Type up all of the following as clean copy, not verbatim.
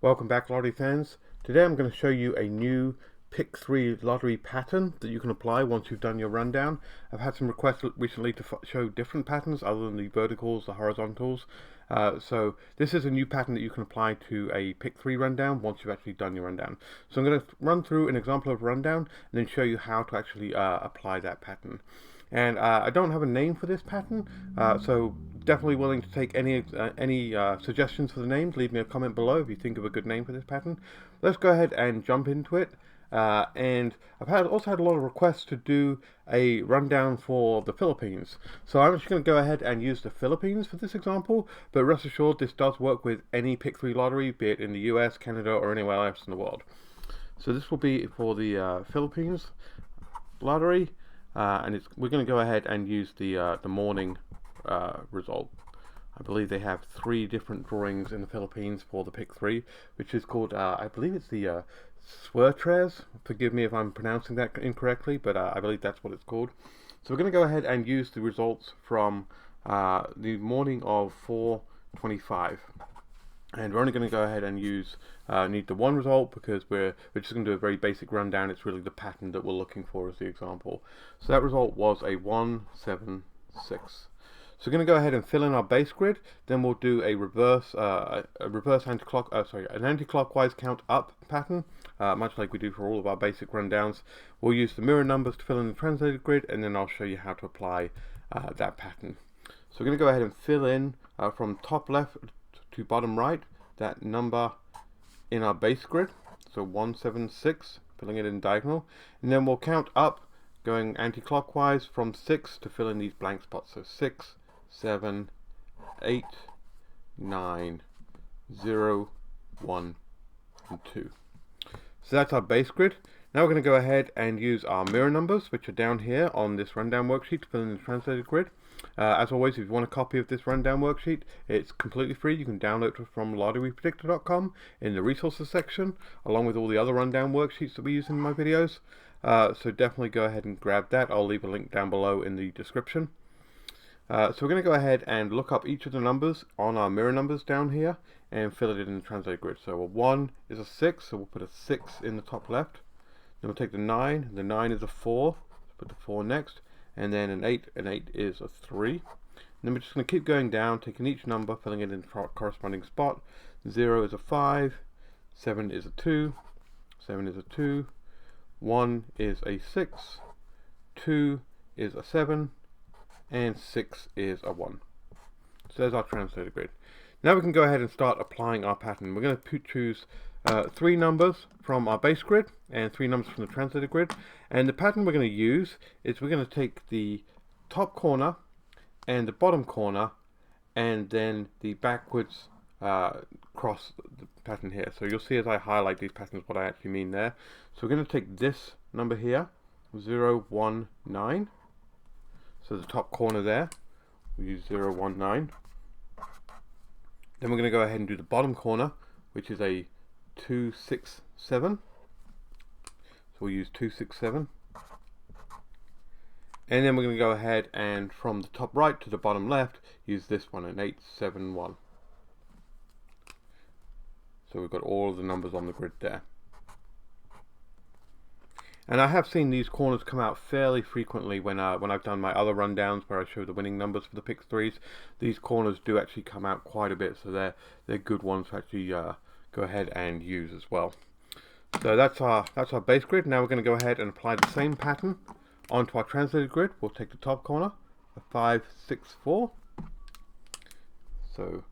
Welcome back, lottery fans. Today I'm going to show you a new pick 3 lottery pattern that you can apply once you've done your rundown. I've had some requests recently to show different patterns other than the verticals, the horizontals. So this is a new pattern that you can apply to a pick 3 rundown once you've actually done your rundown. So I'm going to run through an example of rundown and then show you how to actually apply that pattern. And I don't have a name for this pattern, so definitely willing to take any suggestions for the names. Leave me a comment below if you think of a good name for this pattern. Let's go ahead and jump into it. And I've also had a lot of requests to do a rundown for the Philippines. So I'm just going to go ahead and use the Philippines for this example, but rest assured this does work with any pick 3 lottery, be it in the US, Canada, or anywhere else in the world. So this will be for the Philippines lottery. And we're going to go ahead and use the morning result. I believe they have 3 different drawings in the Philippines for the pick 3, which is called, I believe it's the Swertres. Forgive me if I'm pronouncing that incorrectly, but I believe that's what it's called. So we're going to go ahead and use the results from the morning of 4/25. And we're only going to go ahead and use need the one result because we're just going to do a very basic rundown. It's really the pattern that we're looking for as the example. So that result was a 1, 7, 6. So we're going to go ahead and fill in our base grid. Then we'll do a reverse an anti-clockwise count up pattern, much like we do for all of our basic rundowns. We'll use the mirror numbers to fill in the translated grid, and then I'll show you how to apply that pattern. So we're going to go ahead and fill in from top left to bottom right that number in our base grid, so 176, filling it in diagonal, and then we'll count up going anti-clockwise from 6 to fill in these blank spots, so 6, 7, 8, 9, 0, 1, and 2. So that's our base grid. Now we're going to go ahead and use our mirror numbers, which are down here on this rundown worksheet to fill in the translated grid. As always, if you want a copy of this rundown worksheet, it's completely free. You can download it from lotteryypredictor.com in the resources section, along with all the other rundown worksheets that we use in my videos. So definitely go ahead and grab that. I'll leave a link down below in the description. So we're going to go ahead and look up each of the numbers on our mirror numbers down here and fill it in the translated grid. So a 1 is a 6, so we'll put a 6 in the top left. Then we'll take the 9 is a 4, put the 4 next, and then an 8 is a 3. And then we're just going to keep going down, taking each number, filling it in the corresponding spot. 0 is a 5, 7 is a 2, 7 is a 2, 1 is a 6, 2 is a 7, and 6 is a 1. So there's our translated grid. Now we can go ahead and start applying our pattern. We're going to choose 3 numbers from our base grid and 3 numbers from the translated grid. And the pattern we're going to use is we're going to take the top corner and the bottom corner and then the backwards cross the pattern here. So you'll see as I highlight these patterns what I actually mean there. So we're going to take this number here, 0, 1, 9. So the top corner there, we'll use 0, 1, 9. Then we're going to go ahead and do the bottom corner, which is a 2, 6, 7. So we'll use 2, 6, 7. And then we're going to go ahead and from the top right to the bottom left, use this one, an 8, 7, 1. So we've got all of the numbers on the grid there. And I have seen these corners come out fairly frequently when I've done my other rundowns where I show the winning numbers for the pick 3s. These corners do actually come out quite a bit, so they're good ones to actually go ahead and use as well. So that's our base grid. Now we're going to go ahead and apply the same pattern onto our translated grid. We'll take the top corner, a 5, 6, 4. So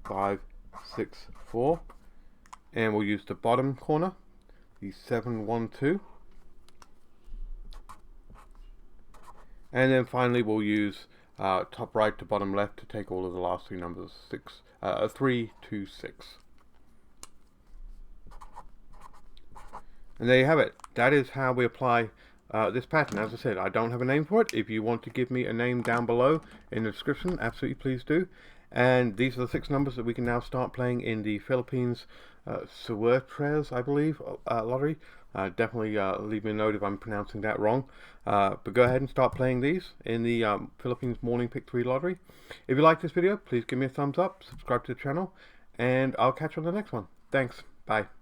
5, 6, 4, and we'll use the bottom corner, the 7, 1, 2. And then finally we'll use top right to bottom left to take all of the last 3 numbers, 3, 2, 6. And there you have it. That is how we apply this pattern. As I said, I don't have a name for it. If you want to give me a name down below in the description, absolutely please do. And these are the 6 numbers that we can now start playing in the Philippines Swertres, I believe, lottery. Definitely leave me a note if I'm pronouncing that wrong. But go ahead and start playing these in the Philippines Morning Pick 3 Lottery. If you like this video, please give me a thumbs up, subscribe to the channel, and I'll catch you on the next one. Thanks. Bye.